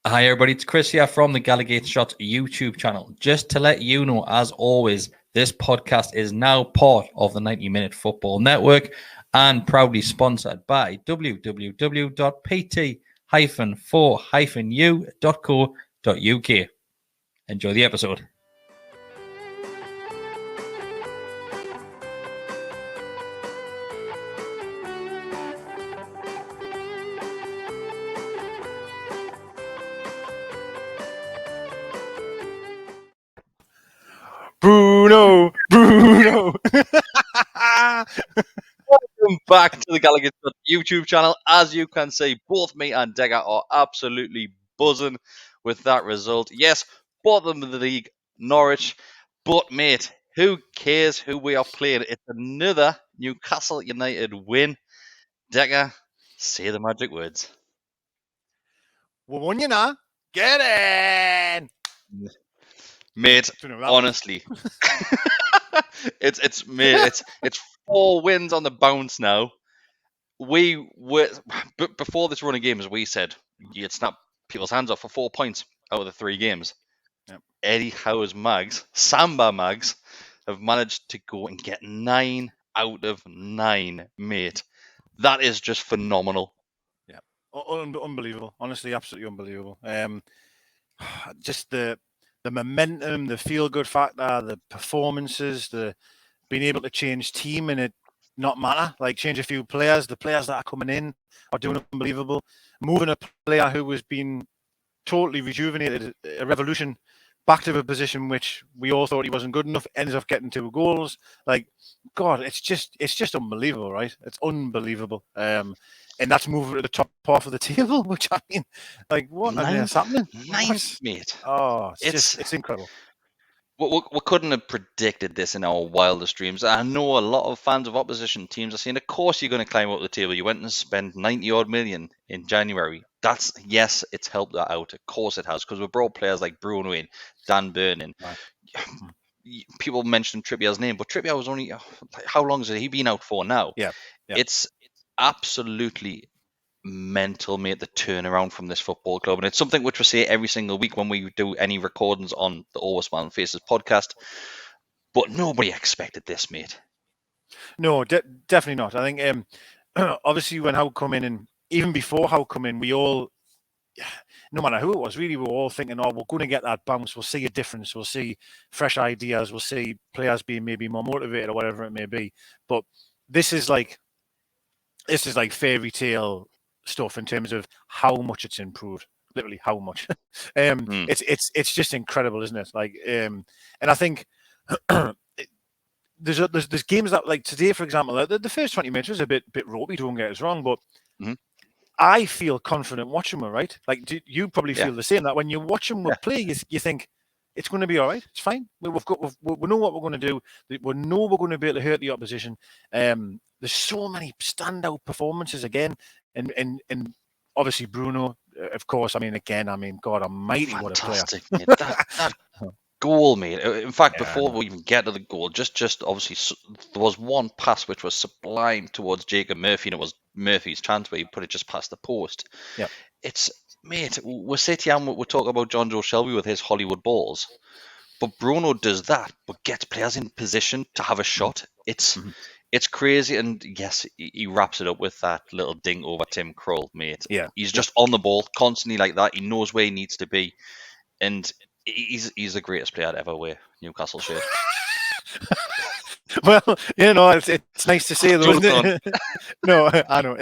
Hi everybody, it's Kris here from the Gallowgateshots YouTube channel. Just to let you know, as always, this podcast is now part of the 90-Minute Football Network and proudly sponsored by www.pt-4-u.co.uk. Enjoy the episode. Bruno. Welcome back to the Gallowgateshots YouTube channel. As you can see, both me and Deka are absolutely buzzing with that result. Yes, bottom of the league, Norwich. But, mate, who cares who we are playing? It's another Newcastle United win. Deka, say the magic words. We won, you know. Get in! Mate, honestly, it's 4 wins on the bounce now. We were before this run of games. We said you'd snap people's hands off for 4 points out of the 3 games. Yep. Eddie Howe's Mags, Samba Mags, have managed to go and get 9 out of 9, mate. That is just phenomenal. Yeah, unbelievable. Honestly, absolutely unbelievable. Just the momentum, the feel-good factor, the performances, the being able to change team and it not matter, like change a few players. The players that are coming in are doing unbelievable. Moving a player who was being totally rejuvenated, a revolution, back to a position which we all thought he wasn't good enough, ends up getting 2 goals. Like, God, it's just unbelievable, right? It's unbelievable. And that's moving to the top half of the table, which I mean, like, what is happening? 9th, mate. Oh, it's incredible. We couldn't have predicted this in our wildest dreams. I know a lot of fans of opposition teams are saying, of course you're going to climb up the table. You went and spent 90-odd million in January. Yes, it's helped that out. Of course it has, because we brought players like Bruno in, Dan Burn in. Right. People mentioned Trippier's name, but Trippier was only, how long has he been out for now? Yeah. It's absolutely mental, mate, the turnaround from this football club. And it's something which we say every single week when we do any recordings on the Always Smiling Faces podcast. But nobody expected this, mate. No, definitely not. I think, obviously, when Howe come in, and even before Howe come in, we all, no matter who it was, really, we were all thinking, oh, we're going to get that bounce. We'll see a difference. We'll see fresh ideas. We'll see players being maybe more motivated or whatever it may be. But this is like fairy tale stuff in terms of how much it's improved. Literally, how much. It's just incredible, isn't it? Like, and I think there's games that, like today, for example, the first 20 minutes was a bit ropey. Don't get us wrong, but I feel confident watching them. Right? Like, you probably feel the same. That when you watch them play, you think it's going to be all right. It's fine. We know what we're going to do. We know we're going to be able to hurt the opposition. There's so many standout performances again, and obviously Bruno, of course. I mean, God Almighty, what a player! Mate. that goal, mate. In fact, before we even get to the goal, just obviously there was one pass which was sublime towards Jacob Murphy, and it was Murphy's chance where he put it just past the post. Yeah, it's, mate. We're sitting and we're talking about John Joe Shelby with his Hollywood balls, but Bruno does that, but gets players in position to have a shot. It's crazy, and yes, he wraps it up with that little ding over Tim Krul, mate. Yeah, he's just on the ball constantly like that. He knows where he needs to be, and he's the greatest player I'd ever wear Newcastle shirt. Well, it's nice to say though, isn't it? No, I know.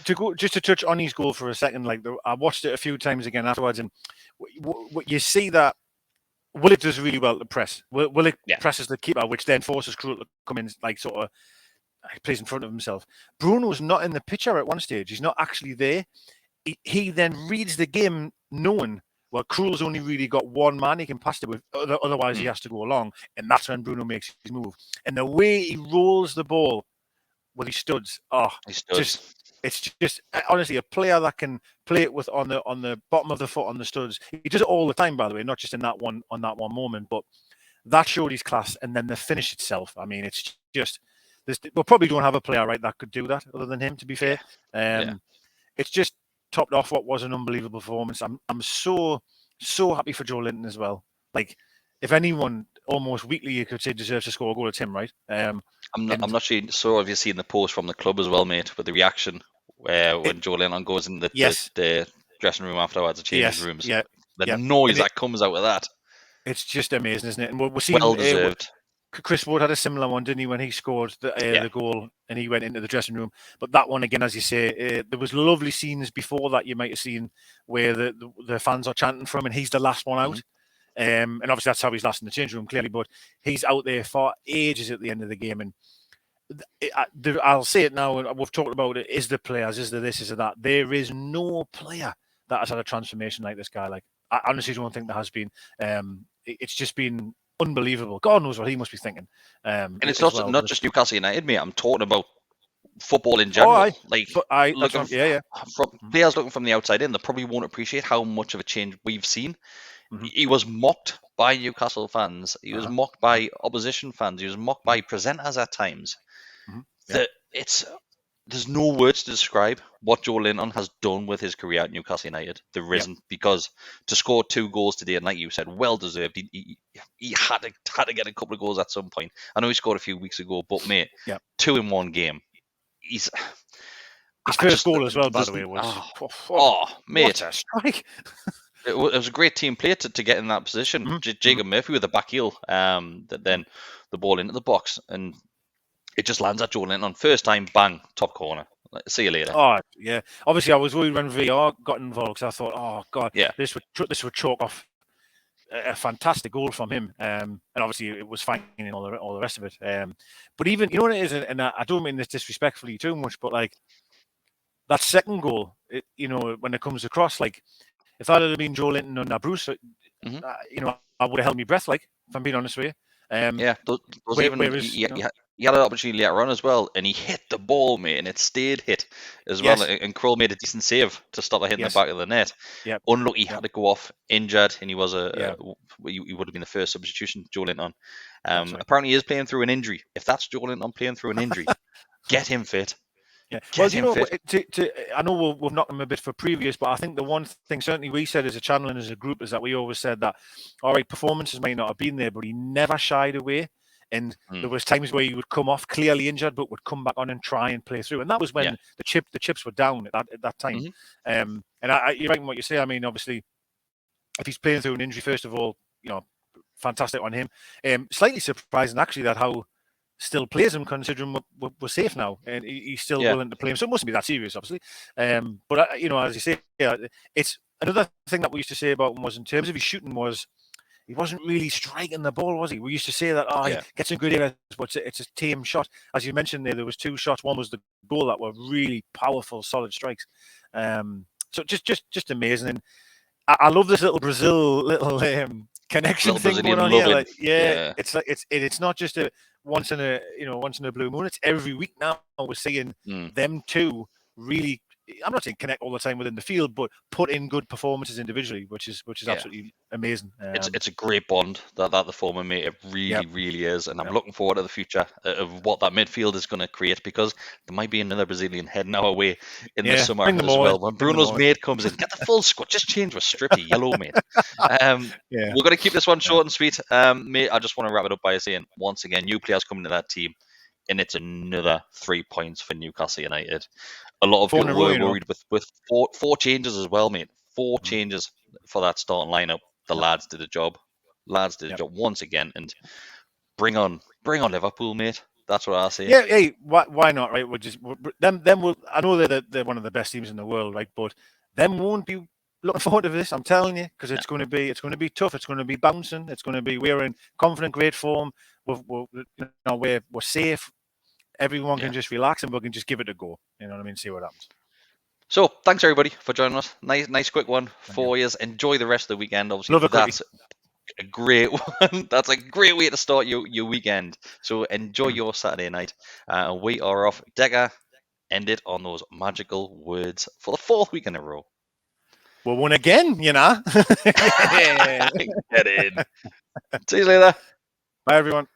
To touch on his goal for a second, like I watched it a few times again afterwards, and you see that Willick does really well to press. Willick presses the keeper, which then forces Krul to come in, like sort of plays in front of himself. Bruno's not in the picture at one stage. He's not actually there. He then reads the game knowing, well, Krul's only really got one man he can pass it with. Otherwise, he has to go along. And that's when Bruno makes his move. And the way he rolls the ball with his studs, it's just honestly a player that can play it with on the bottom of the foot on the studs. He does it all the time, by the way, not just in that one moment. But that showed his class. And then the finish itself, I mean, it's just we probably don't have a player that could do that other than him. To be fair, it's just topped off what was an unbelievable performance. I'm so happy for Joelinton as well. Like, if anyone almost weekly you could say deserves to score a goal, it's him, right? I'm not sure if you've seen the post from the club as well, mate, with the reaction when Joelinton goes in the dressing room afterwards, the changing rooms. Yeah, the noise that comes out of that. It's just amazing, isn't it? And we're seeing well deserved. Chris Wood had a similar one, didn't he, when he scored the goal and he went into the dressing room. But that one, again, as you say, there was lovely scenes before that you might have seen where the fans are chanting for him and he's the last one out. And obviously that's how he's last in the change room, clearly. But he's out there for ages at the end of the game. And I'll say it now, and we've talked about it, is the players, is the this, is the that. There is no player that has had a transformation like this guy. Like, I honestly don't think there has been. It's just been unbelievable. God knows what he must be thinking. And it's not just Newcastle United, mate. I'm talking about football in general. From players looking from the outside in, they probably won't appreciate how much of a change we've seen. He was mocked by Newcastle fans. He was mocked by opposition fans. He was mocked by presenters at times. There's no words to describe what Joelinton has done with his career at Newcastle United. There isn't, because to score 2 goals today, and like you said, well deserved. He had to get a couple of goals at some point. I know he scored a few weeks ago, but mate, 2 in 1 game. His first goal as well, by the way, was mate, what a strike! It was a great team play to get in that position. Jacob Murphy with the back heel, then the ball into the box, and it just lands at Joelinton. First time, bang, top corner. See you later. Oh, yeah. Obviously, I was worried when VR got involved because I thought, oh, God, this would chalk off a fantastic goal from him. And obviously, it was fine and all the rest of it. But even, you know what it is, and I don't mean this disrespectfully too much, but like that second goal, when it comes across, like, if that had been Joelinton and Bruce, I would have held my breath, like, if I'm being honest with you. He had an opportunity later on as well, and he hit the ball, mate, and it stayed hit as well. And Krul made a decent save to stop it hitting the back of the net. Unlucky, he had to go off injured, and he was he would have been the first substitution, Joelinton. Apparently, he is playing through an injury. If that's Joelinton playing through an injury, get him fit. Yeah. Well, I know we've knocked him a bit for previous, but I think the one thing certainly we said as a channel and as a group is that we always said that, all right, performances may not have been there, but he never shied away. And there was times where he would come off clearly injured, but would come back on and try and play through. And that was when the chips were down at that time. And you're right in what you say. I mean, obviously, if he's playing through an injury, first of all, fantastic on him. Slightly surprising, actually, that Howe still plays him, considering we're safe now, and he's still willing to play him. So it mustn't be that serious, obviously. But as you say, it's another thing that we used to say about him was, in terms of his shooting, was he wasn't really striking the ball, was he? We used to say that, he gets in good areas, but it's a tame shot. As you mentioned there was 2 shots. One was the goal that were really powerful, solid strikes. So just amazing. And I love this little Brazil connection thing going on here. Like, it's not just a once in a blue moon. It's every week now. We're seeing them two really, I'm not saying connect all the time within the field, but put in good performances individually, which is absolutely amazing. It's a great bond that the former mate. It really is, and I'm looking forward to the future of what that midfield is going to create, because there might be another Brazilian heading our way in the summer as well. When Bruno's mate comes in, get the full squad. Just change with Strippy, yellow mate. We're going to keep this one short and sweet, mate. I just want to wrap it up by saying, once again, new players coming to that team, and it's another 3 points for Newcastle United. A lot of people were worried with four changes as well, mate. 4 changes for that starting lineup. The lads did a job. Lads did a job once again, and bring on Liverpool, mate. That's what I say. Yeah, hey, why not, right? Them will. I know they're one of the best teams in the world, right? But them won't be looking forward to this. I'm telling you, because it's going to be tough. It's going to be bouncing. It's going to be, we're in confident, great form. We're safe. Everyone can just relax, and we can just give it a go. You know what I mean? See what happens. So, thanks everybody for joining us. Nice quick one for you. Enjoy the rest of the weekend. Obviously, that's a great one. That's a great way to start your weekend. So, enjoy your Saturday night. We are off. Deka, end it on those magical words for the 4th week in a row. We'll win again, Get in. See you later. Bye, everyone.